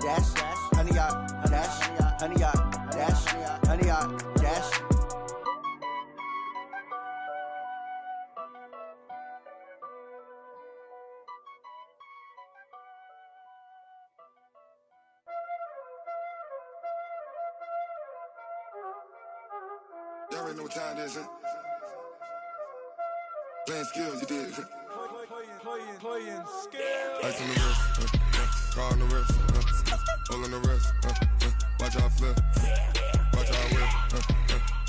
dash, 100 yard dash, 100 yard dash, 100 yard dash. Y'all already know what time it is, huh? Playing skills, you did. Playing skills. Ice on the wrist, car on the wrist, hole on the wrist, watch how I flip, watch how I whip,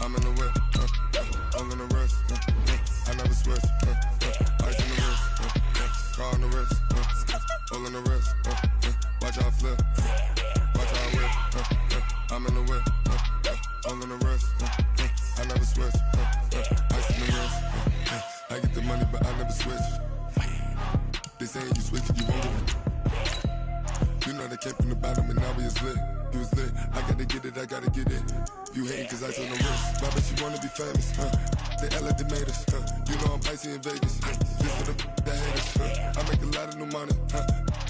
I'm in the whip, hole on the wrist, I never switch, ice on the wrist, car on the wrist, hole on the wrist, watch how I flip, watch how I whip, I'm in the whip, hole on the wrist, I never switch, ice on the wrist, I get the money but I never switch. They saying you switch it, you won't get it. You know they came from the bottom and now we is lit. You was lit, I gotta get it, I gotta get it. You hating cause ice on the wrist. Why bet you wanna be famous, They LA tomatoes, You know I'm icy in Vegas, This for the that haters, I make a lot of new money,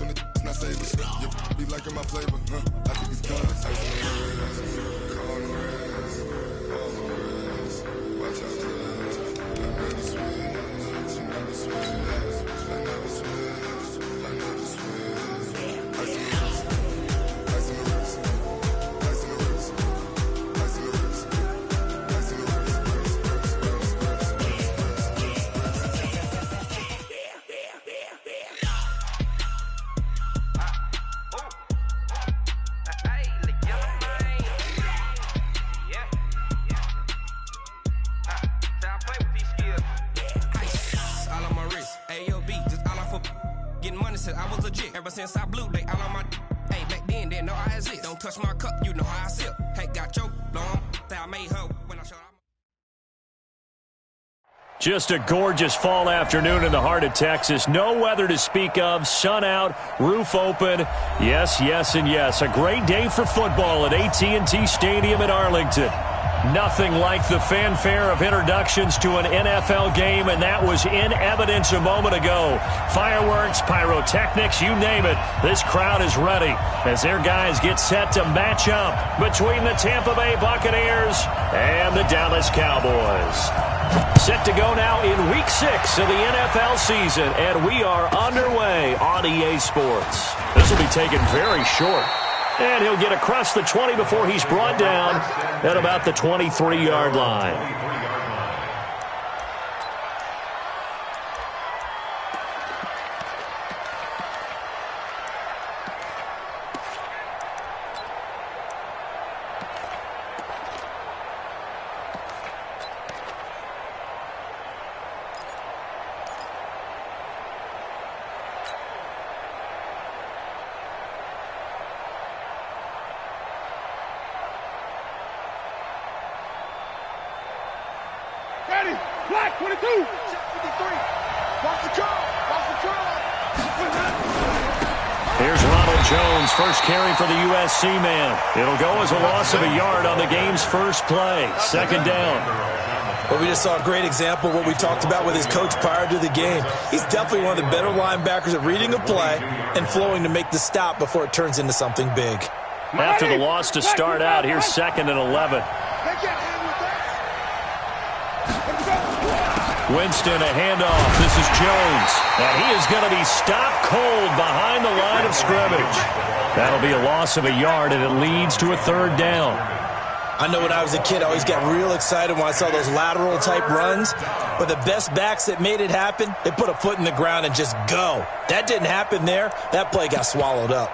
When the not savers, You be liking my flavor, I think it's cause ice on the wrist, car on the wrist, all on the wrist, watch out for this. I never switch, you never switch. I never switch, I never switch. Ice on the wrist, ice on the wrist, ice on the wrist, ice on the wrist, ice on the I was legit. Ever since I blew, they all on my. Hey, back then, didn't know I exist. Don't touch my cup, you know how I sip. Hey, got your long. I made her when I showed up. Just a gorgeous fall afternoon in the heart of Texas. No weather to speak of. Sun out, roof open. Yes, yes, and yes. A great day for football at AT&T Stadium in Arlington. Nothing like the fanfare of introductions to an NFL game, and that was in evidence a moment ago. Fireworks, pyrotechnics, you name it. This crowd is ready as their guys get set to match up between the Tampa Bay Buccaneers and the Dallas Cowboys. Set to go now in Week 6 of the NFL season, and we are underway on EA Sports. This will be taken very short. And he'll get across the 20 before he's brought down at about the 23-yard line. Black 22, 53. Watch the draw. Here's Ronald Jones, first carry for the USC man. It'll go as a loss of a yard on the game's first play. Second down. Well, we just saw a great example of what we talked about with his coach prior to the game. He's definitely one of the better linebackers at reading a play and flowing to make the stop before it turns into something big. After the loss to start out, here's 2nd and 11. Winston, a handoff. This is Jones. And he is going to be stopped cold behind the line of scrimmage. That'll be a loss of a yard, and it leads to a third down. I know when I was a kid, I always got real excited when I saw those lateral-type runs. But the best backs that made it happen, they put a foot in the ground and just go. That didn't happen there. That play got swallowed up.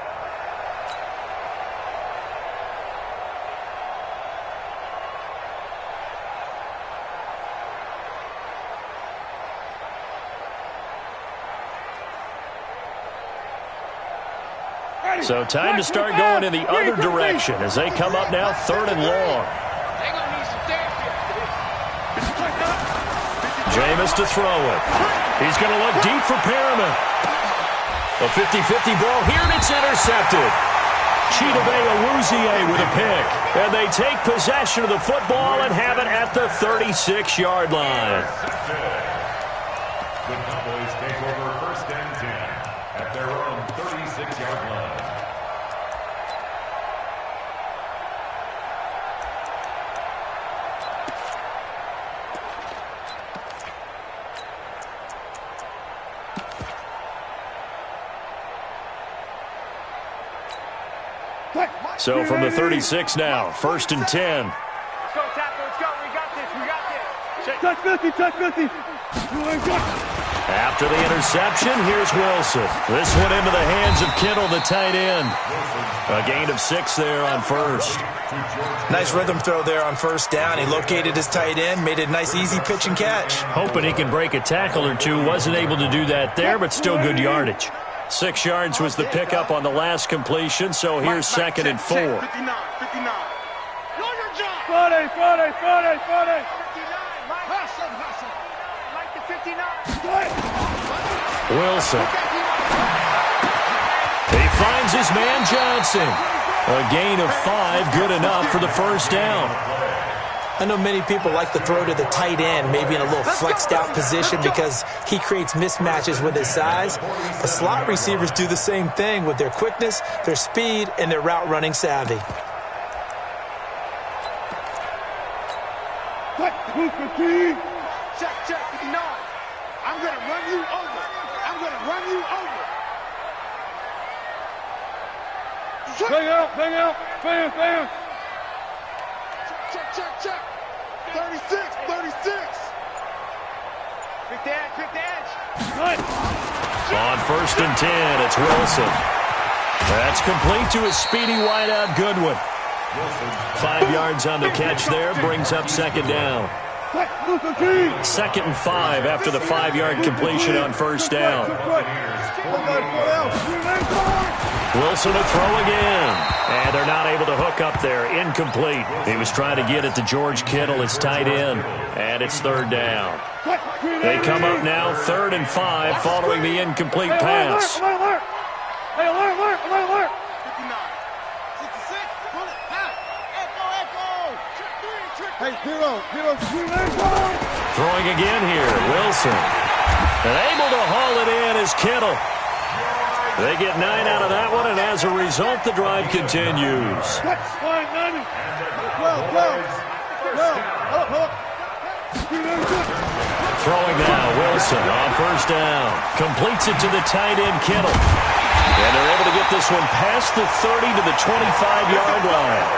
So time to start going in the other direction as they come up now 3rd and long. Jameis to throw it. He's going to look deep for Perriman. A 50-50 ball here, and it's intercepted. Chidobe Awuzie with a pick. And they take possession of the football and have it at the 36-yard line. The Cowboys take over 1st and 10 at their own 36-yard line. So from the 36 now, 1st and 10. Let's go, Tackle. Let's go. We got this. We got this. Touch 50. Touch 50. After the interception, here's Wilson. This one into the hands of Kittle, the tight end. A gain of 6 there on first. Nice rhythm throw there on first down. He located his tight end, made it a nice easy pitch and catch. Hoping he can break a tackle or two. Wasn't able to do that there, but still good yardage. 6 yards was the pickup on the last completion, so here's 2nd and 4. 59. 59. Know your job. 40. 40. 40. 40. 59. Hustle. Like the 59. Wilson. He finds his man Johnson. A gain of 5, good enough for the first down. I know many people like to throw to the tight end, maybe in a little flexed out position because he creates mismatches with his size. The slot receivers do the same thing with their quickness, their speed, and their route running savvy. Check, 59. I'm going to run you over. Bang out. Bam. Check. 36. Quick the edge. On 1st and 10, it's Wilson. That's complete to a speedy wideout Goodwin. 5 yards on the catch there, brings up 2nd down. 2nd and 5 after the 5-yard completion on first down. Wilson to throw again. And they're not able to hook up there. Incomplete. He was trying to get it to George Kittle, his tight end. And it's 3rd down. They come up now 3rd and 5 following the incomplete pass. Alert. Hey, Hero. Throwing again here, Wilson. And able to haul it in is Kittle. They get 9 out of that one, and as a result, the drive continues. Throwing now, Wilson on first down. Completes it to the tight end, Kittle. And they're able to get this one past the 30 to the 25-yard line.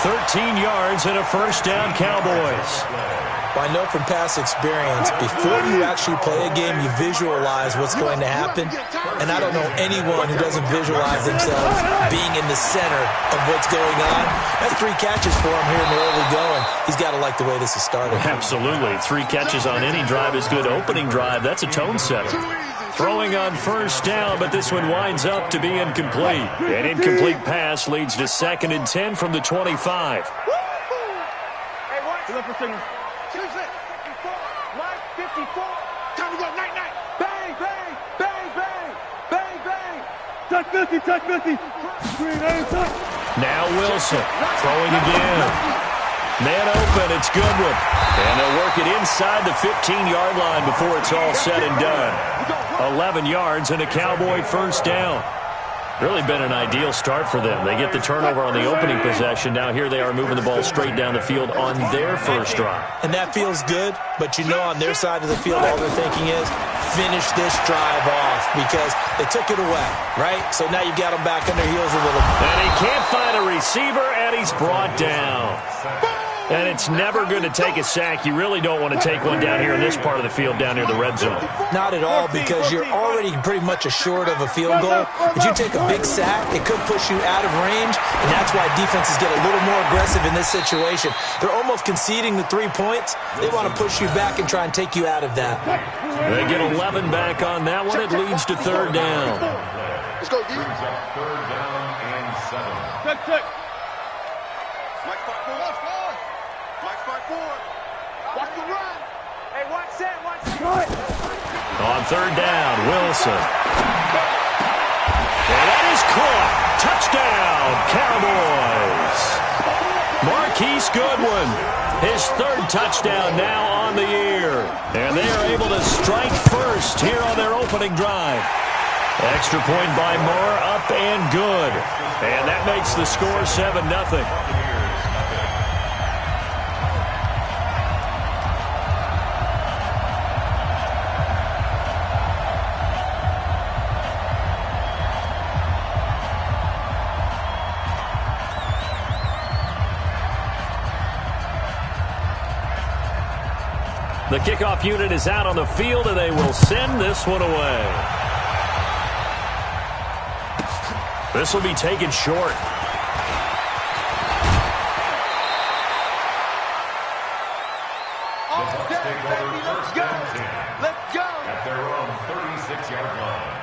13 yards and a first down, Cowboys. Well, I know from past experience, before you actually play a game, you visualize what's going to happen. And I don't know anyone who doesn't visualize themselves being in the center of what's going on. That's 3 catches for him here in the early going. He's got to like the way this is started. Absolutely. 3 catches on any drive is good. Opening drive, that's a tone setter. Throwing on first down, but this one winds up to be incomplete. An incomplete pass leads to 2nd and 10 from the 25. Hey, watch. Look for signal. 54. Time to go. Night. Bang. Touch 50. Now Wilson throwing again. Man open, it's Goodwin. And they'll work it inside the 15-yard line before it's all said and done. 11 yards and a Cowboy first down. Really been an ideal start for them. They get the turnover on the opening possession. Now here they are moving the ball straight down the field on their first drive. And that feels good, but you know on their side of the field all they're thinking is finish this drive off because they took it away, right? So now you got them back on their heels a little bit. And he can't find a receiver, and he's brought down. And it's never going to take a sack. You really don't want to take one down here in this part of the field down near the red zone. Not at all, because you're already pretty much assured of a field goal. But you take a big sack, it could push you out of range, and that's why defenses get a little more aggressive in this situation. They're almost conceding the 3 points. They want to push you back and try and take you out of that. They get 11 back on that one. It leads to 3rd down. Let's go, D. 3rd down and 7. Check. Mike 5-4. Watch the run. Hey, watch that. On 3rd down, Wilson. And that is caught. Touchdown, Cowboys. Marquise Goodwin, his 3rd touchdown now on the year. And they are able to strike first here on their opening drive. Extra point by Moore, up and good. And that makes the score 7-0. The kickoff unit is out on the field, and they will send this one away. This will be taken short. Let's go. Let's go. At their own 36-yard line.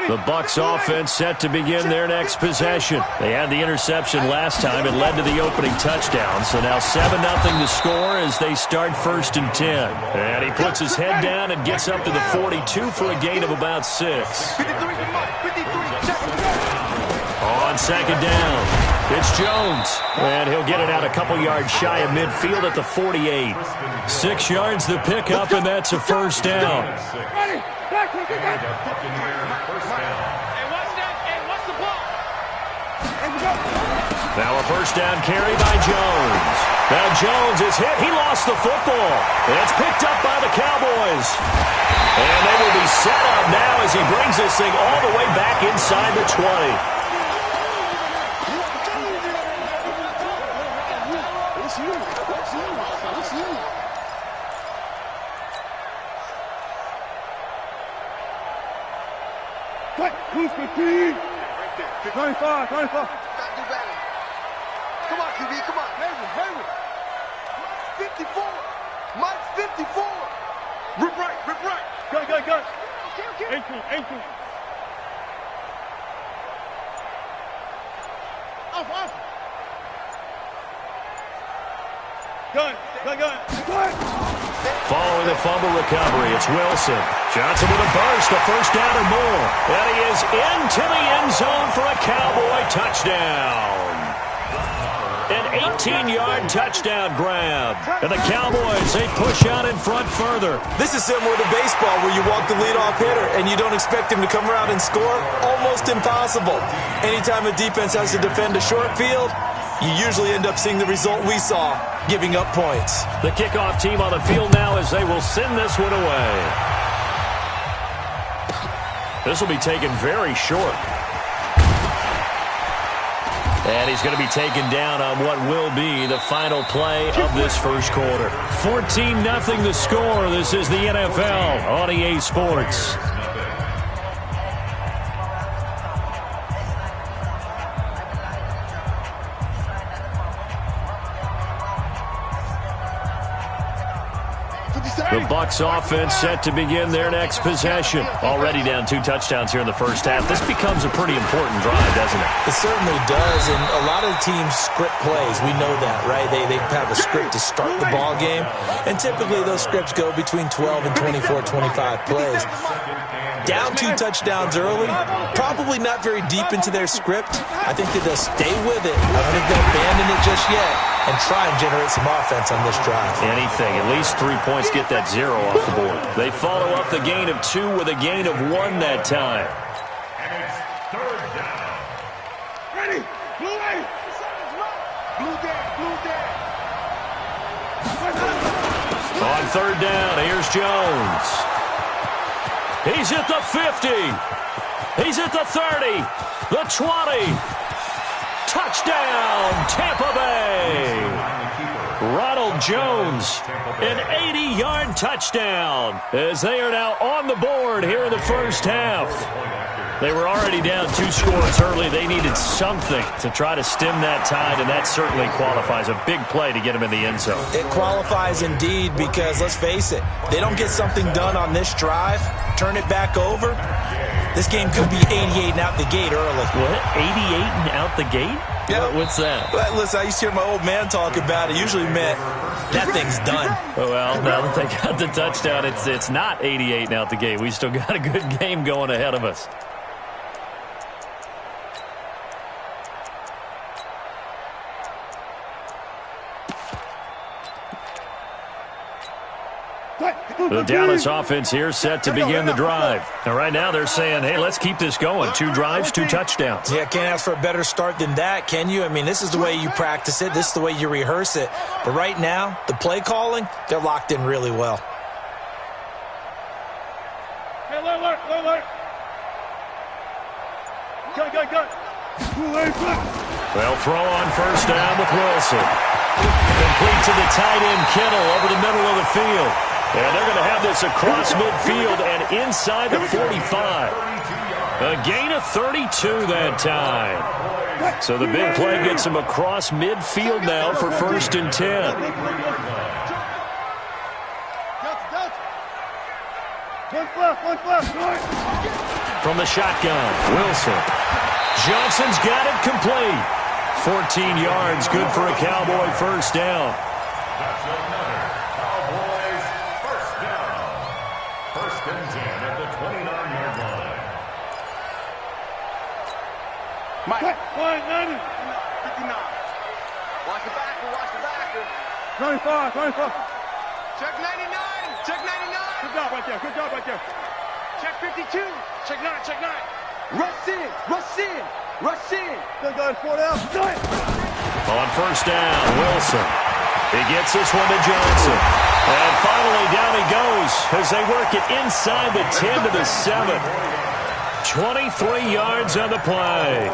The Bucs offense set to begin their next possession. They had the interception last time. It led to the opening touchdown. So now 7-0 to score as they start 1st and 10. And he puts his head down and gets up to the 42 for a gain of about 6. On 2nd down, it's Jones. And he'll get it out a couple yards shy of midfield at the 48. 6 yards the pickup, and that's a 1st down. Now a 1st down carry by Jones. Now Jones is hit. He lost the football. It's picked up by the Cowboys. And they will be set up now as he brings this thing all the way back inside the 20. Who's 15? 25, 25. Come on, QB, come on. Hayward. 54. Mike's 54. Rip right. Go. Okay. 18. Off. Gun. Following the fumble recovery, it's Wilson. Johnson with a burst, a 1st down or more. And he is into the end zone for a Cowboy touchdown. An 18-yard touchdown grab. And the Cowboys, they push out in front further. This is similar to baseball where you walk the leadoff hitter and you don't expect him to come around and score. Almost impossible. Anytime a defense has to defend a short field, you usually end up seeing the result we saw, giving up points. The kickoff team on the field now as they will send this one away. This will be taken very short. And he's going to be taken down on what will be the final play of this 1st quarter. 14-0 the score. This is the NFL on EA Sports. The Bucs offense set to begin their next possession. Already down 2 touchdowns here in the 1st half. This becomes a pretty important drive, doesn't it? It certainly does, and a lot of teams script plays. We know that, right? They have a script to start the ball game, and typically those scripts go between 12 and 24, 25 plays. Down 2 touchdowns early, probably not very deep into their script. I think that they'll stay with it. I don't think they'll abandon it just yet and try and generate some offense on this drive. Anything. At least 3 points get that 0 off the board. They follow up the gain of 2 with a gain of 1 that time. And it's 3rd down. Ready. Blue A. Blue down. On 3rd down, here's Jones. He's at the 50. He's at the 30. The 20. Touchdown, Tampa Bay. Ronald Jones, an 80-yard touchdown as they are now on the board here in the 1st half. They were already down 2 scores early. They needed something to try to stem that tide, and that certainly qualifies. A big play to get him in the end zone. It qualifies indeed because, let's face it, they don't get something done on this drive, turn it back over, this game could be 88 and out the gate early. What? 88 and out the gate? Yeah. What's that? Well, listen, I used to hear my old man talk about it. Usually meant that thing's done. Well, now that they got the touchdown, it's not 88 and out the gate. We still got a good game going ahead of us. The Dallas offense here set to begin the drive. And right now they're saying, hey, let's keep this going. 2 drives, 2 touchdowns. Yeah, can't ask for a better start than that, can you? I mean, this is the way you practice it. This is the way you rehearse it. But right now, the play calling, they're locked in really well. Hey, alert. Go. They'll throw on 1st down with Wilson. Complete to the tight end, Kittle, over the middle of the field. And they're going to have this across midfield and inside the 45. A gain of 32 that time. So the big play gets him across midfield now for 1st and 10. From the shotgun, Wilson. Johnson's got it complete. 14 yards, good for a Cowboy first down. That's another Cowboys first down. 1st and 10 at the 29-yard line. Mike. 59. Watch the backer, watch the backer. 25. Check 99, check 99. Good job right there. Check 52, check 9. Rush in. Good guys, 4 down. On first down, Wilson. He gets this one to Johnson. And finally down he goes as they work it inside the 10 to the 7. 23 yards on the play.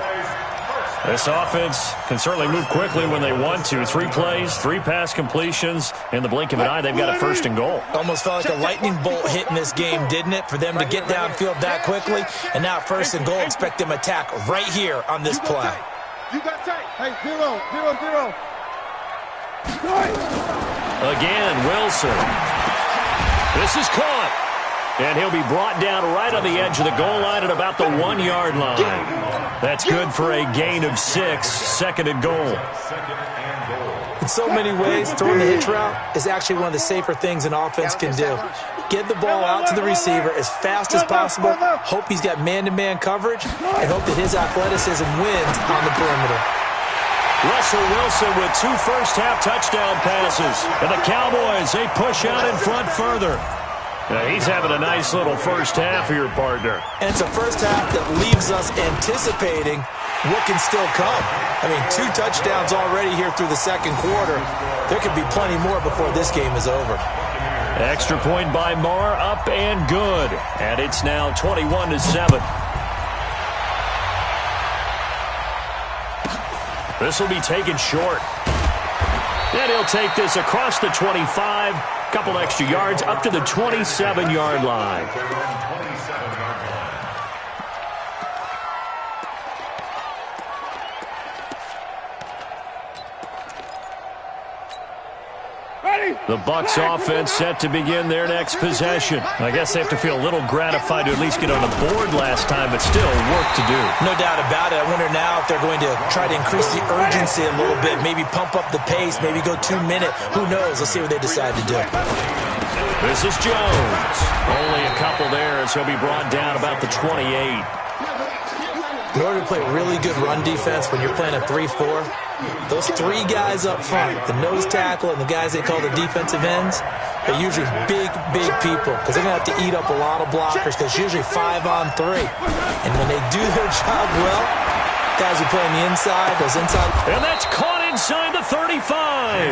This offense can certainly move quickly when they want to. 3 plays, 3 pass completions. In the blink of an eye, they've got a 1st and goal. Almost felt like a lightning bolt hit in this game, didn't it? For them to get downfield that quickly. And now 1st and goal, expect them to attack right here on this play. You got tight. Hey, 0. Again, Wilson. This is caught. And he'll be brought down right on the edge of the goal line at about the 1-yard line. That's good for a gain of 6, 2nd and goal. In so many ways, throwing the hitch route is actually one of the safer things an offense can do. Get the ball out to the receiver as fast as possible, hope he's got man-to-man coverage, and hope that his athleticism wins on the perimeter. Russell Wilson with 2 first-half touchdown passes. And the Cowboys, they push out in front further. Now he's having a nice little first half here, partner. And it's a first half that leaves us anticipating what can still come. I mean, 2 touchdowns already here through the 2nd quarter. There could be plenty more before this game is over. Extra point by Marr, up and good. And it's now 21-7. This will be taken short. And he'll take this across the 25. Couple extra yards up to the 27-yard line. The Bucs offense set to begin their next possession. I guess they have to feel a little gratified to at least get on the board last time, but still work to do. No doubt about it. I wonder now if they're going to try to increase the urgency a little bit, maybe pump up the pace, maybe go 2-minute. Who knows? Let's see what they decide to do. This is Jones. Only a couple there as he'll be brought down about the 28. In order to play really good run defense when you're playing a 3-4, those 3 guys up front, the nose tackle and the guys they call the defensive ends, they're usually big people because they're going to have to eat up a lot of blockers because it's usually 5-on-3. And when they do their job well, guys who play on the inside, those inside. And that's caught inside the 35.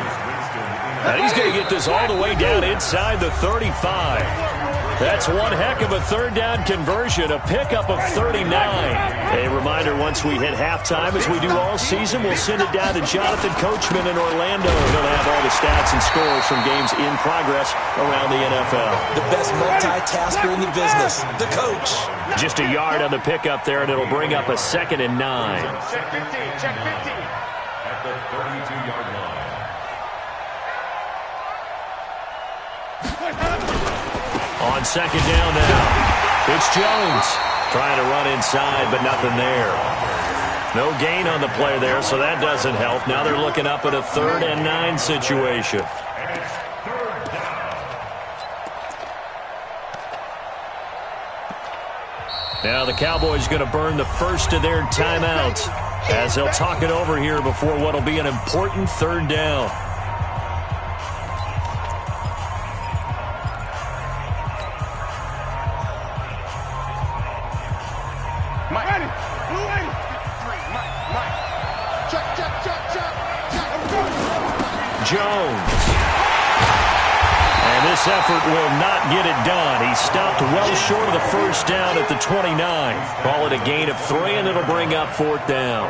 And he's going to get this all the way down inside the 35. That's one heck of a 3rd down conversion, a pickup of 39. A reminder, once we hit halftime, as we do all season, we'll send it down to Jonathan Coachman in Orlando. He'll have all the stats and scores from games in progress around the NFL. The best multitasker in the business, the coach. Just a yard on the pickup there, and it'll bring up a 2nd and 9. Check 15, check 15. At the 32-yard line. On 2nd down now, it's Jones trying to run inside, but nothing there. No gain on the play there, so that doesn't help. Now they're looking up at a 3rd and 9 situation. And it's 3rd down. Now the Cowboys going to burn the first of their timeouts as they'll talk it over here before what will be an important 3rd down. Jones. And this effort will not get it done. He stopped well short of the 1st down at the 29. Call it a gain of 3, and it'll bring up 4th down.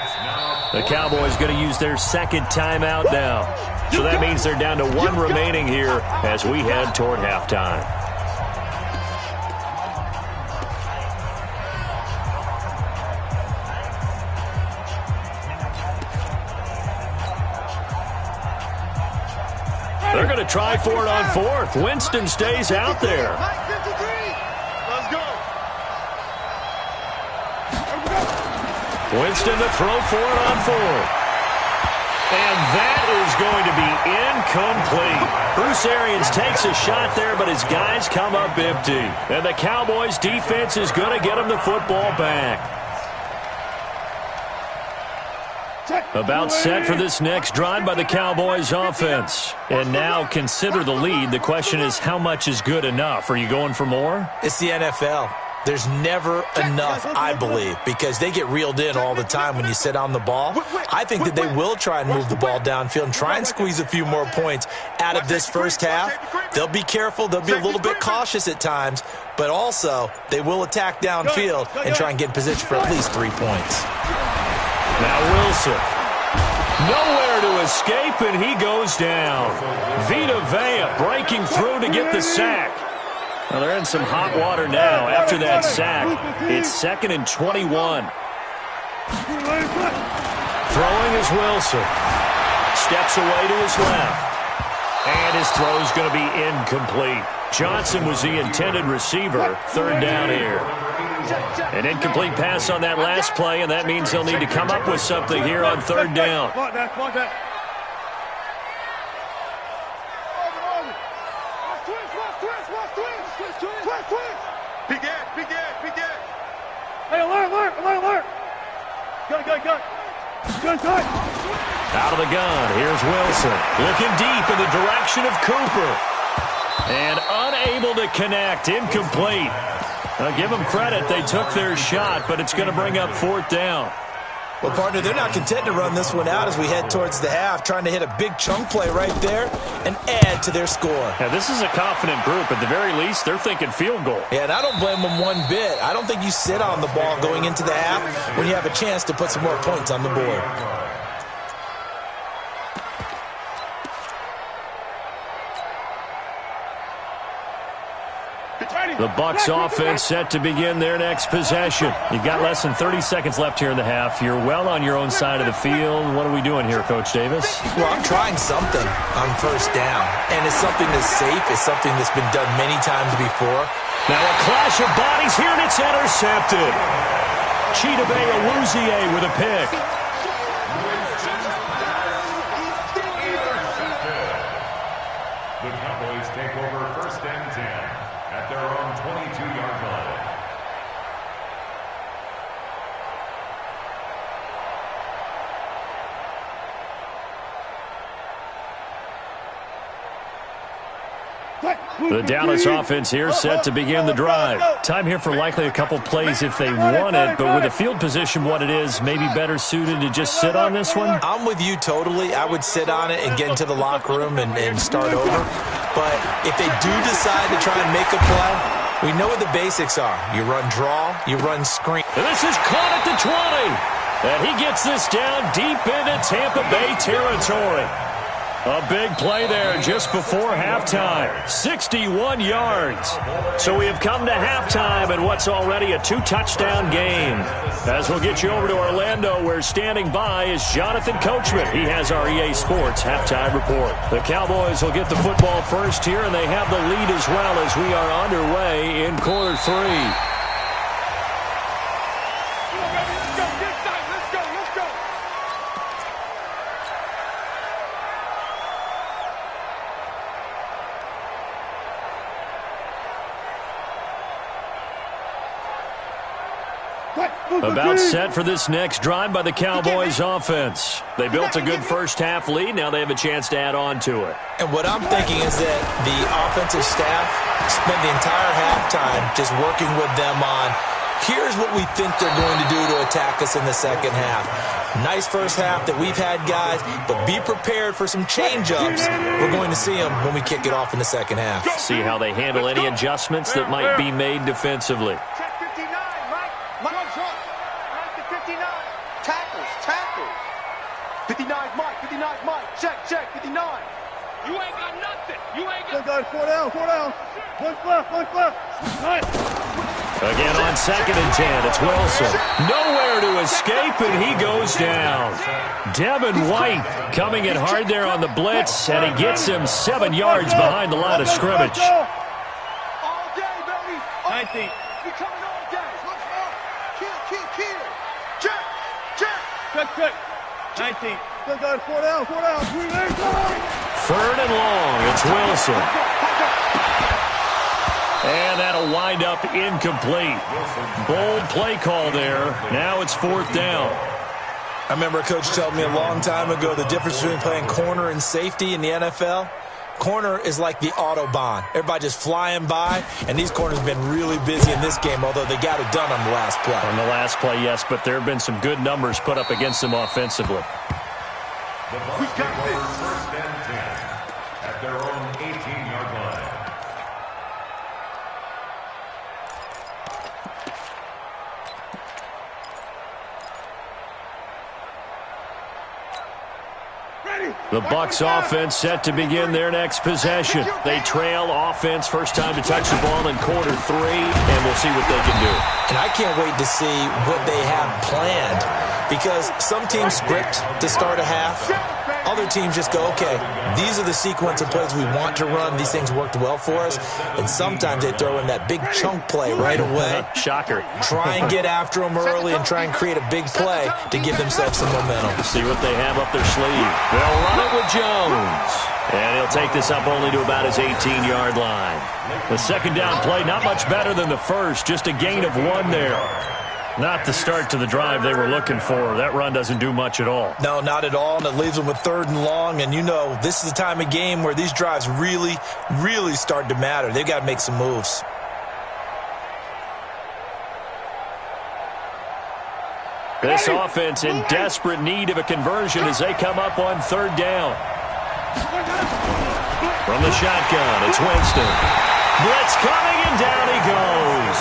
It's The Cowboys going to use their second timeout now. So that means they're down to one remaining here as we head toward halftime. They're going to try for it on fourth. Winston stays out there. Let's go. Winston to throw for it on fourth. And that is going to be incomplete. Bruce Arians takes a shot there, but his guys come up empty. And the Cowboys defense is going to get him the football back. About set for this next drive by the Cowboys offense. And now consider the lead. The question is, how much is good enough? Are you going for more? It's the NFL. There's never enough, I believe, because they get reeled in all the time when you sit on the ball. I think that they will try and move the ball downfield and try and squeeze a few more points out of this first half. They'll be careful. They'll be a little bit cautious at times, but also they will attack downfield and try and get in position for at least 3 points. Now Wilson. Nowhere to escape, and he goes down. Vita Vea breaking through to get the sack. Well, they're in some hot water now. After that sack, it's 2nd and 21. Throwing is Wilson. Steps away to his left. And his throw's going to be incomplete. Johnson was the intended receiver. 3rd down here. An incomplete pass on that last play, and that means they'll need to come up with something here on 3rd down. Hey, alert. Gun. Out of the gun, here's Wilson. Looking deep in the direction of Cooper. And unable to connect, incomplete. Now, give them credit, they took their shot, but it's going to bring up 4th down. Well, partner, they're not content to run this one out as we head towards the half, trying to hit a big chunk play right there and add to their score. Now, this is a confident group. At the very least, they're thinking field goal. Yeah, and I don't blame them one bit. I don't think you sit on the ball going into the half when you have a chance to put some more points on the board. The Bucs offense set to begin their next possession. You've got less than 30 seconds left here in the half. You're well on your own side of the field. What are we doing here, Coach Davis? Well, I'm trying something on 1st down, and it's something that's safe. It's something that's been done many times before. Now a clash of bodies here, and it's intercepted. Chidobe Awuzie with a pick. The Cowboys take over 1st and 10 at their own 22-yard line. The Dallas offense here set to begin the drive. Time here for likely a couple plays if they want it, but with the field position what it is, maybe better suited to just sit on this one? I'm with you totally. I would sit on it and get into the locker room and start over. But if they do decide to try and make a play, we know what the basics are. You run draw, you run screen. And this is caught at the 20. And he gets this down deep into Tampa Bay territory. A big play there just before halftime. 61 yards. So we have come to halftime in what's already a 2-touchdown game. As we'll get you over to Orlando, where standing by is Jonathan Coachman. He has our EA Sports halftime report. The Cowboys will get the football first here, and they have the lead as well as we are underway in quarter 3. About set for this next drive by the Cowboys offense. They built a good first half lead. Now they have a chance to add on to it. And what I'm thinking is that the offensive staff spent the entire halftime just working with them on, here's what we think they're going to do to attack us in the second half. Nice first half that we've had, guys, but be prepared for some change-ups. We're going to see them when we kick it off in the second half. See how they handle any adjustments that might be made defensively. Check 59, Mike. Mike, 59. Tackles. 59's Mike. 59's Mike. Check. 59. You ain't got nothing. You ain't got. Guys, 4 down. One left. Nice. Again on 2nd and 10, it's Wilson. Nowhere to escape, and he goes down. Devin White coming in hard there on the blitz, and he gets him 7 yards behind the line of scrimmage. All day, baby. 19. We coming all day. Kill. Check. 19. Guys, 4 down. 3rd and long, it's Wilson. And that'll wind up incomplete. Bold play call there. Now it's 4th down. I remember a coach told me a long time ago the difference between playing corner and safety in the NFL. Corner is like the Autobahn. Everybody just flying by, and these corners have been really busy in this game, although they got it done on the last play. On the last play, yes, but there have been some good numbers put up against them offensively. We got this. 1st and 10 at their own 18-yard line. The Bucs offense set to begin their next possession. They trail offense, first time to touch the ball in quarter 3, and we'll see what they can do. And I can't wait to see what they have planned, because some teams script to start a half. Other teams just go, okay, these are the sequence of plays we want to run. These things worked well for us. And sometimes they throw in that big chunk play right away. Shocker. Try and get after them early and try and create a big play to give themselves some momentum. See what they have up their sleeve. They'll run it with Jones. And he'll take this up only to about his 18-yard line. The 2nd down play, not much better than the first, just a gain of 1 there. Not the start to the drive they were looking for. That run doesn't do much at all. No, not at all, and it leaves them with 3rd and long. And you know, this is the time of game where these drives really, really start to matter. They've got to make some moves. This offense in desperate need of a conversion as they come up on 3rd down. From the shotgun, it's Winston. Blitz coming, and down he goes.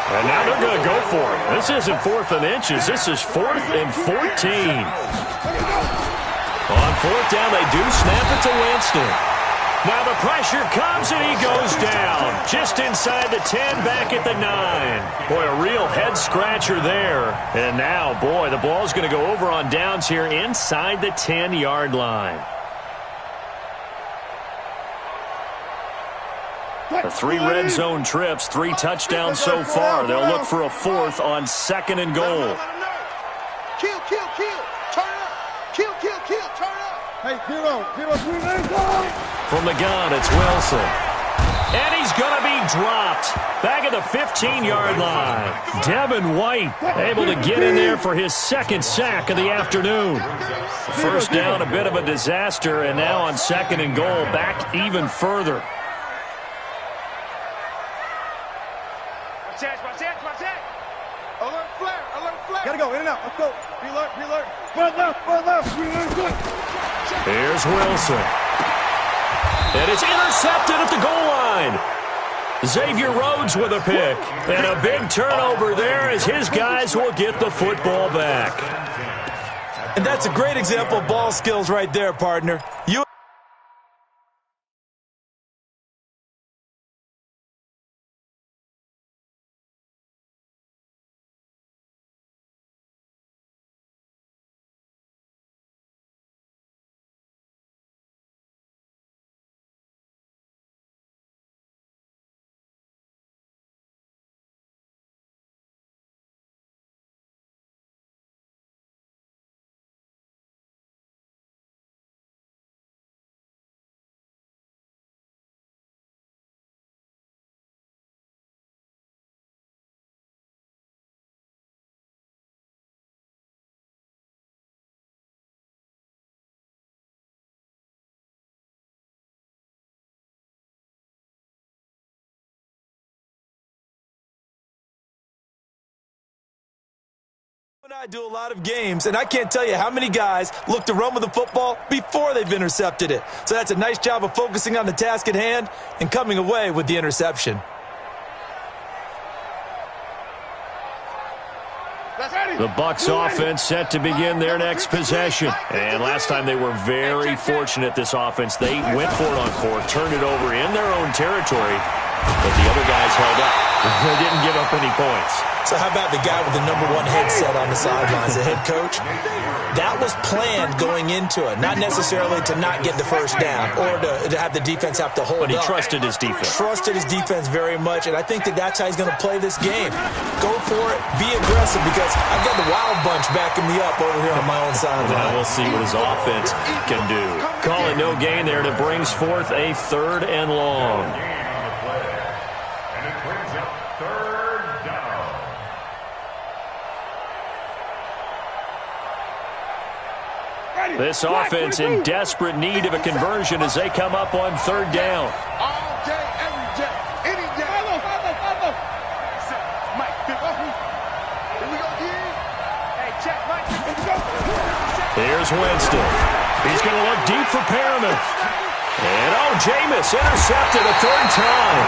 And now they're going to go for it. This isn't 4th and inches. This is 4th and 14. On 4th down, they do snap it to Winston. Now the pressure comes, and he goes down. Just inside the 10, back at the 9. Boy, a real head-scratcher there. And now, boy, the ball's going to go over on downs here inside the 10-yard line. The 3 red zone trips, 3 touchdowns so far. They'll look for a 4th on 2nd and goal. Kill. Turn up. Kill. Turn up. Hey, 0. From the gun, it's Wilson. And he's going to be dropped. Back at the 15-yard line. Devin White able to get in there for his 2nd sack of the afternoon. 1st down, a bit of a disaster, and now on 2nd and goal, back even further. Watch it. Alert flare. Gotta go, in and out. Let's go. Be alert. Front left. Here's Wilson. And it's intercepted at the goal line. Xavier Rhodes with a pick. And a big turnover there as his guys will get the football back. And that's a great example of ball skills right there, partner. I do a lot of games, and I can't tell you how many guys look to run with the football before they've intercepted it. So that's a nice job of focusing on the task at hand and coming away with the interception. The Bucs offense set to begin their next possession. And last time they were very fortunate, this offense. They went for it on fourth, turned it over in their own territory, but the other guys held up. They didn't give up any points. So how about the guy with the #1 headset on the sidelines, the head coach? That was planned going into it, not necessarily to not get the first down or to have the defense have to hold up. But he trusted his defense. Trusted his defense very much, and I think that's how he's going to play this game. Go for it, be aggressive, because I've got the Wild Bunch backing me up over here on my own sideline. Now we'll see what his offense can do. Call it no gain there, and it brings forth a 3rd and long. And it brings up 3rd down. This offense in desperate need of a conversion as they come up on 3rd down. All day, every day, any day. Follow. Mike, pick up. Here we go, again. Hey, check, Mike. Here we go. Here's Winston. He's going to look deep for Perriman. And, Jameis intercepted a 3rd time.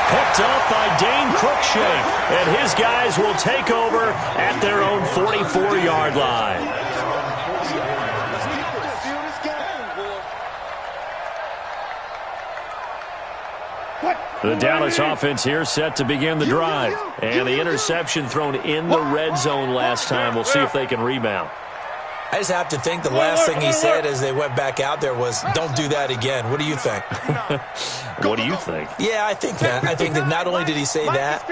Picked up by Dane Cruikshank. And his guys will take over at their own 44-yard line. The Dallas offense here set to begin the drive. And the interception thrown in the red zone last time. We'll see if they can rebound. I just have to think the last thing he said as they went back out there was, don't do that again. What do you think? What do you think? Yeah, I think that. I think that not only did he say that,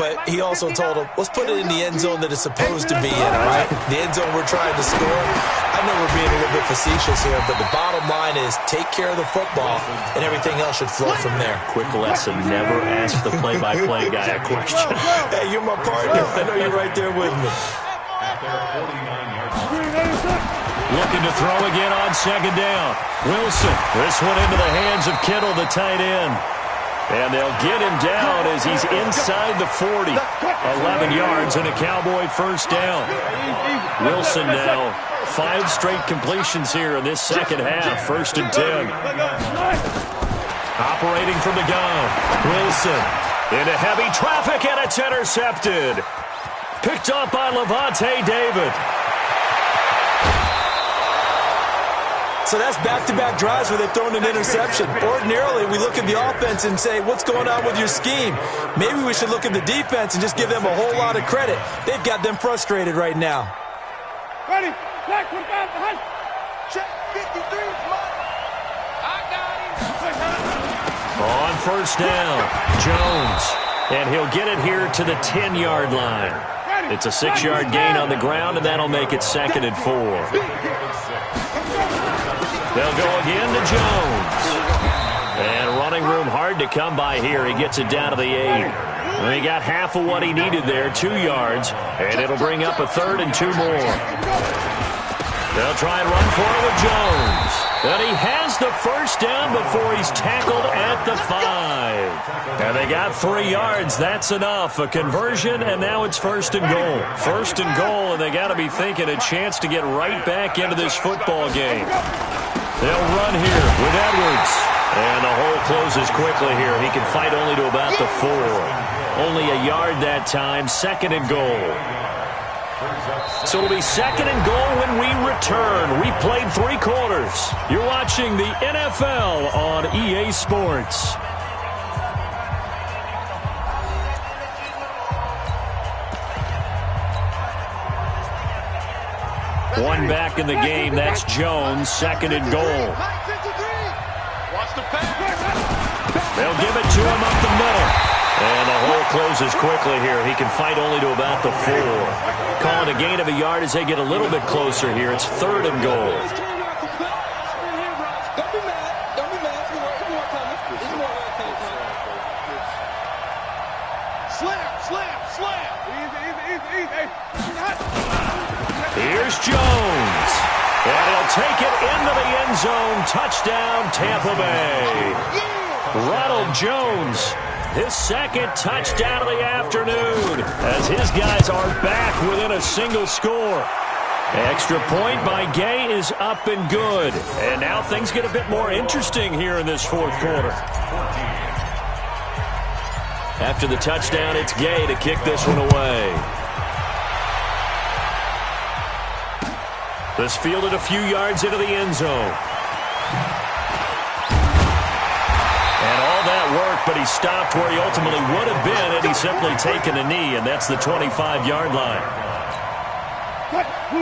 but he also told him, let's put it in the end zone that it's supposed to be in, all right? The end zone we're trying to score. I know we're being a little bit facetious here, but the bottom line is take care of the football, and everything else should flow from there. Quick lesson, never ask the play-by-play guy a question. Hey, you're my partner. I know you're right there with me. Looking to throw again on 2nd down. Wilson, this one into the hands of Kittle, the tight end. And they'll get him down as he's inside the 40. 11 yards and a Cowboy 1st down. Wilson now 5 straight completions here in this 2nd half. 1st and 10. Operating from the gun. Wilson into heavy traffic, and it's intercepted. Picked up by Levante David. So that's back-to-back drives where they've thrown an interception. Ordinarily, we look at the offense and say, what's going on with your scheme? Maybe we should look at the defense and just give them a whole lot of credit. They've got them frustrated right now. Ready? Black, put down the height. Check 53, I got him. On 1st down, Jones. And he'll get it here to the 10-yard line. It's a 6-yard gain on the ground, and that'll make it 2nd and 4. They'll go again to Jones. And running room hard to come by here. He gets it down to the 8. And he got half of what he needed there, 2 yards. And it'll bring up a 3rd and 2 more. They'll try and run for it with Jones. And he has the 1st down before he's tackled at the 5. And they got 3 yards. That's enough. A conversion, and now it's 1st and goal. 1st and goal, and they got to be thinking a chance to get right back into this football game. They'll run here with Edwards. And the hole closes quickly here. He can fight only to about the 4. Only a yard that time. 2nd and goal. So it'll be 2nd and goal when we return. We've played 3 quarters. You're watching the NFL on EA Sports. One back in the game. That's Jones. 2nd and goal. They'll give it to him up the middle. And the hole closes quickly here. He can fight only to about the 4. Calling a gain of a yard as they get a little bit closer here. It's 3rd and goal. Here's Jones. And he'll take it into the end zone. Touchdown, Tampa Bay. Ronald Jones, his 2nd touchdown of the afternoon, as his guys are back within a single score. Extra point by Gay is up and good. And now things get a bit more interesting here in this 4th quarter. After the touchdown, it's Gay to kick this one away. This fielded a few yards into the end zone. And all that work, but he stopped where he ultimately would have been had he simply taken a knee, and that's the 25-yard line.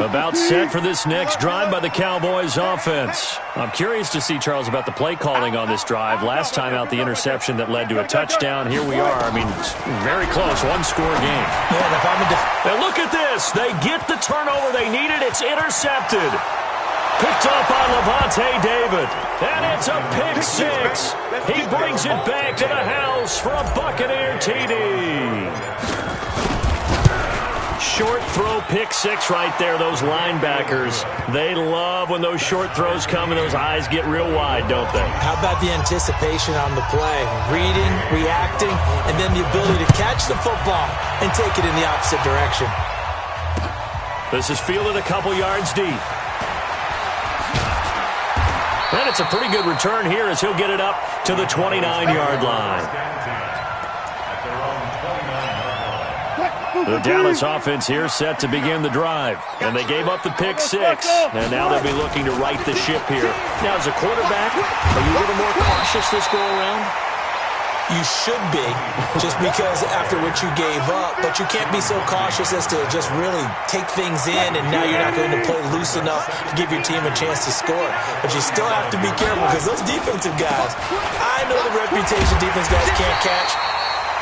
About set for this next drive by the Cowboys offense. I'm curious to see, Charles, about the play calling on this drive. Last time out, the interception that led to a touchdown. Here we are. I mean, it's very close. One-score game. Yeah, and look at this. They get the turnover they needed. It's intercepted. Picked up by Levante David. And it's a pick six. He brings it back to the house for a Buccaneer TD. Short throw pick six right there. Those linebackers, they love when those short throws come and those eyes get real wide, don't they? How about the anticipation on the play? Reading, reacting, and then the ability to catch the football and take it in the opposite direction. This is fielded a couple yards deep. And it's a pretty good return here as he'll get it up to the 29-yard line. The Dallas offense here set to begin the drive. And they gave up the pick six. And now they'll be looking to right the ship here. Now, as a quarterback, are you a little more cautious this go-around? You should be, just because after what you gave up. But you can't be so cautious as to just really take things in, and now you're not going to play loose enough to give your team a chance to score. But you still have to be careful because those defensive guys, I know the reputation defense guys can't catch.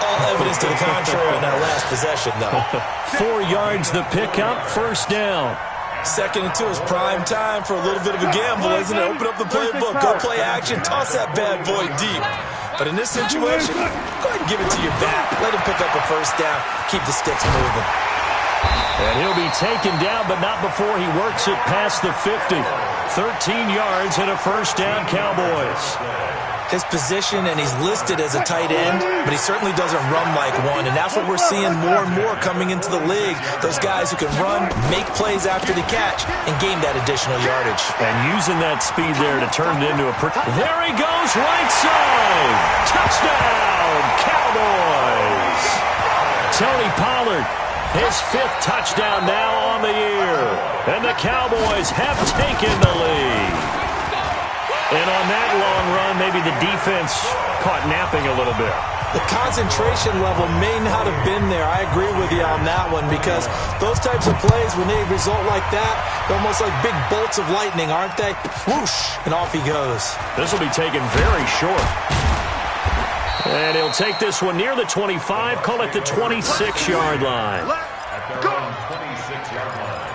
All evidence to the contrary on that last possession, though. 4 yards the pickup, first down. 2nd and 2 is prime time for a little bit of a gamble, isn't it? Open up the playbook, go play action, toss that bad boy deep. But in this situation, go ahead and give it to your back. Let him pick up a first down, keep the sticks moving. And he'll be taken down, but not before he works it past the 50. 13 yards and a first down, Cowboys. His position, and he's listed as a tight end, but he certainly doesn't run like one, and that's what we're seeing more and more coming into the league. Those guys who can run, make plays after the catch, and gain that additional yardage. And using that speed there to turn it into a... There he goes, right side! Touchdown, Cowboys! Tony Pollard, his 5th touchdown now on the year. And the Cowboys have taken the lead. And on that long run, maybe the defense caught napping a little bit. The concentration level may not have been there. I agree with you on that one because those types of plays, when they result like that, they're almost like big bolts of lightning, aren't they? Whoosh, and off he goes. This will be taken very short. And he'll take this one near the 25, call it the 26-yard line. At their own 26-yard line.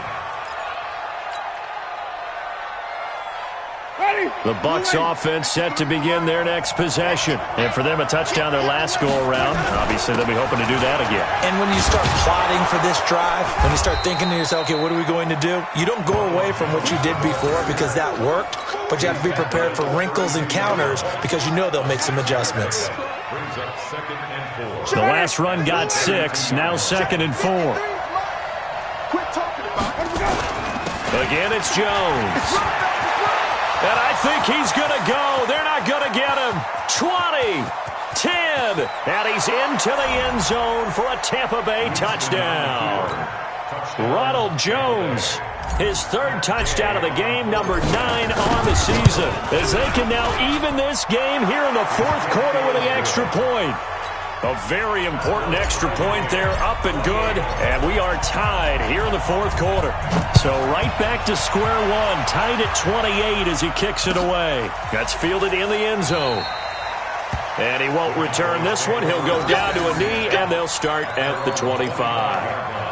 The Bucs offense set to begin their next possession. And for them, a touchdown their last go-around. Obviously, they'll be hoping to do that again. And when you start plotting for this drive, when you start thinking to yourself, okay, what are we going to do? You don't go away from what you did before because that worked, but you have to be prepared for wrinkles and counters because you know they'll make some adjustments. Brings up 2nd and 4. The last run got 6, now 2nd and 4. Again, it's Jones. And I think he's going to go. They're not going to get him. 20, 10, and he's into the end zone for a Tampa Bay touchdown. Ronald Jones, his 3rd touchdown of the game, number 9 on the season, as they can now even this game here in the 4th quarter with an extra point. A very important extra point there, up and good, and we are tied here in the 4th quarter. So right back to square one, tied at 28 as he kicks it away. That's fielded in the end zone. And he won't return this one. He'll go down to a knee, and they'll start at the 25.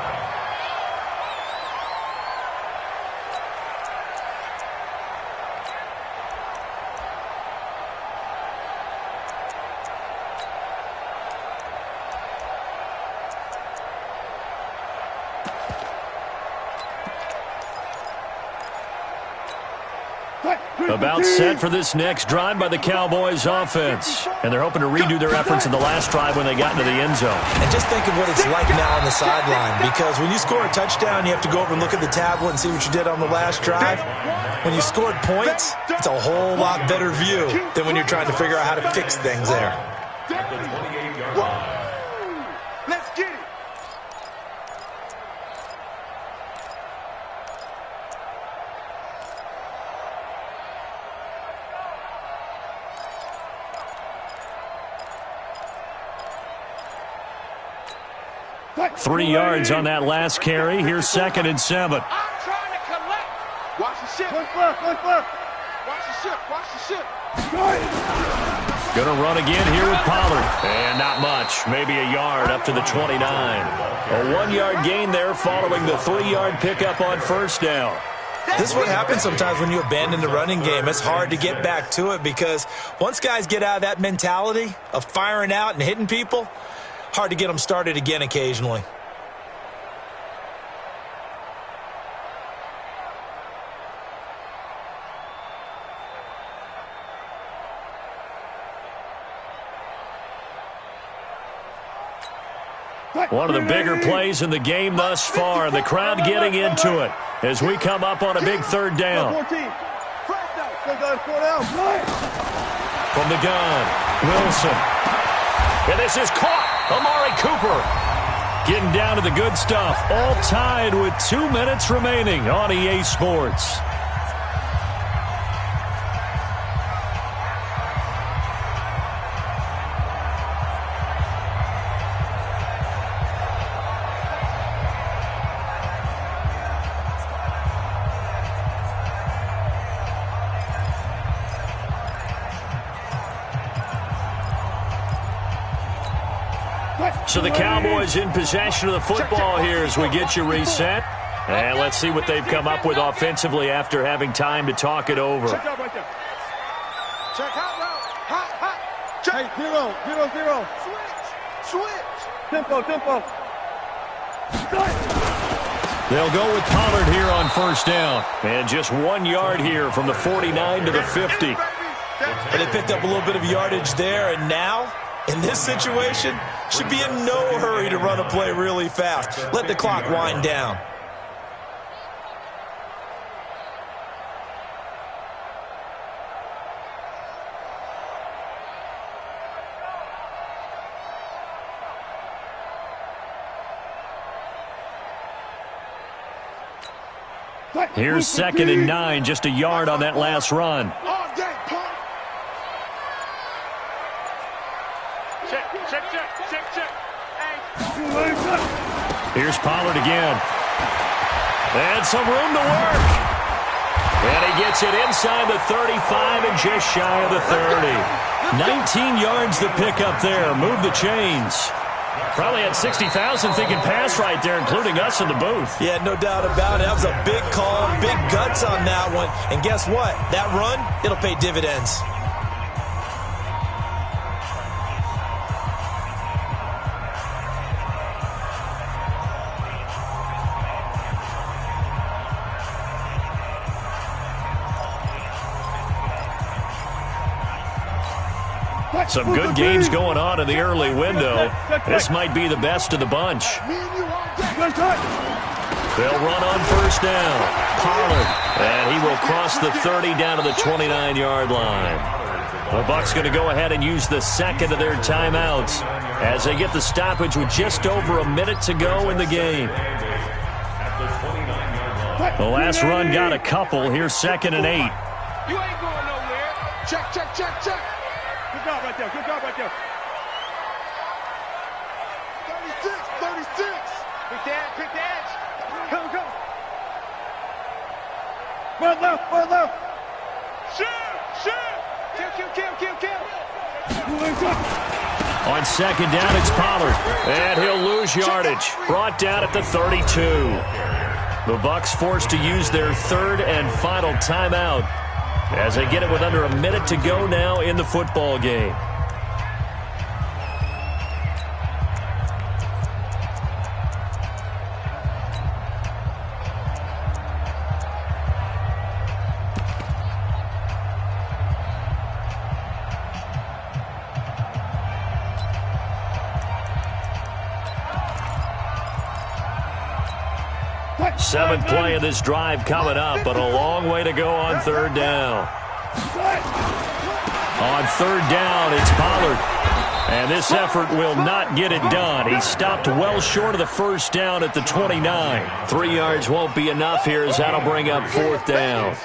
About set for this next drive by the Cowboys offense. And they're hoping to redo their efforts in the last drive when they got into the end zone. And just think of what it's like now on the sideline, because when you score a touchdown, you have to go over and look at the tablet and see what you did on the last drive. When you scored points, it's a whole lot better view than when you're trying to figure out how to fix things there. At the 28-yard line. Let's get it. 3 yards on that last carry. Here's 2nd and 7. I'm trying to collect. Watch the ship. Watch the ship. Watch the ship. Going to run again here with Pollard. And not much. Maybe a yard up to the 29. A 1-yard gain there following the 3-yard pickup on first down. This is what happens sometimes when you abandon the running game. It's hard to get back to it because once guys get out of that mentality of firing out and hitting people, hard to get them started again occasionally. One of the bigger plays in the game thus far. The crowd getting into it as we come up on a big 3rd down. From the gun, Wilson. And this is caught. Amari Cooper getting down to the good stuff. All tied with 2 minutes remaining on EA Sports. So the Cowboys in possession of the football here as we get you reset. And let's see what they've come up with offensively after having time to talk it over. Check out right there. Check hot route. Hot. Check. Hey, 0. Switch. Tempo. They'll go with Pollard here on first down. And just 1 yard here from the 49 to the 50. And they picked up a little bit of yardage there, and now, in this situation, should be in no hurry to run a play really fast. Let the clock wind down. Here's 2nd and 9, just a yard on that last run. Check. Here's Pollard again. And some room to work. And he gets it inside the 35 and just shy of the 30. 19 yards to pick up there. Move the chains. Probably had 60,000 thinking pass right there, including us in the booth. Yeah, no doubt about it. That was a big call, big guts on that one. And guess what? That run, it'll pay dividends. Some good games going on in the early window. This might be the best of the bunch. They'll run on first down. Pollard. And he will cross the 30 down to the 29-yard line. The Bucs going to go ahead and use the second of their timeouts as they get the stoppage with just over a minute to go in the game. The last run got a couple. Here's 2nd and 8. You ain't going nowhere. Check. Good job right there. 36. Pick the edge. Come. Run left. Shoot. Kill. On 2nd down, it's Pollard. And he'll lose yardage. Brought down at the 32. The Bucs forced to use their 3rd and final timeout as they get it with under a minute to go now in the football game. Seventh play of this drive coming up, but a long way to go on 3rd down. On 3rd down, it's Pollard. And this effort will not get it done. He stopped well short of the first down at the 29. 3 yards won't be enough here as that'll bring up 4th down.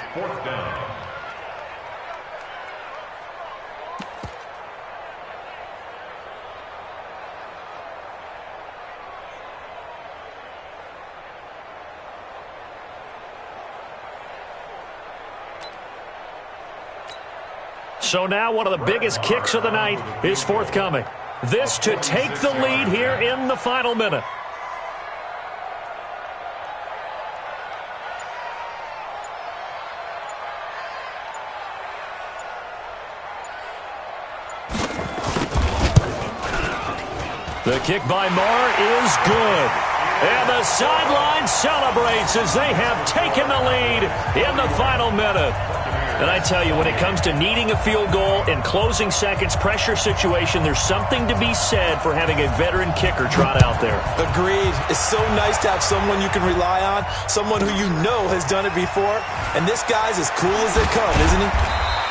So now one of the biggest kicks of the night is forthcoming. This to take the lead here in the final minute. The kick by Marr is good. And the sideline celebrates as they have taken the lead in the final minute. And I tell you, when it comes to needing a field goal in closing seconds, pressure situation, there's something to be said for having a veteran kicker trot out there. Agreed. It's so nice to have someone you can rely on, someone who you know has done it before. And this guy's as cool as they come, isn't he?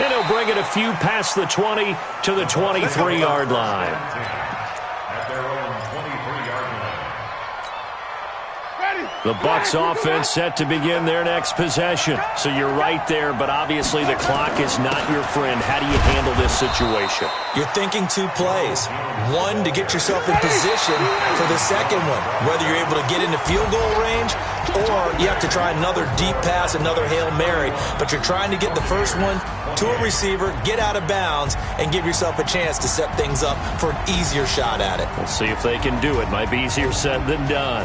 And he'll bring it a few past the 20 to the 23-yard line. The Bucs offense set to begin their next possession. So you're right there, but obviously the clock is not your friend. How do you handle this situation? You're thinking 2 plays. One, to get yourself in position for the second one, whether you're able to get into field goal range or you have to try another deep pass, another Hail Mary. But you're trying to get the first one to a receiver, get out of bounds, and give yourself a chance to set things up for an easier shot at it. We'll see if they can do it. Might be easier said than done.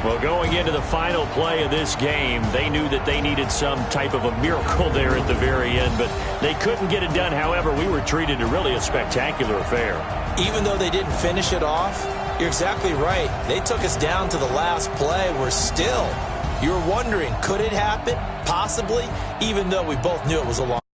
Well, going into the final play of this game, they knew that they needed some type of a miracle there at the very end, but they couldn't get it done. However, we were treated to really a spectacular affair. Even though they didn't finish it off, you're exactly right. They took us down to the last play. We're still, you're wondering, could it happen? Possibly, even though we both knew it was a long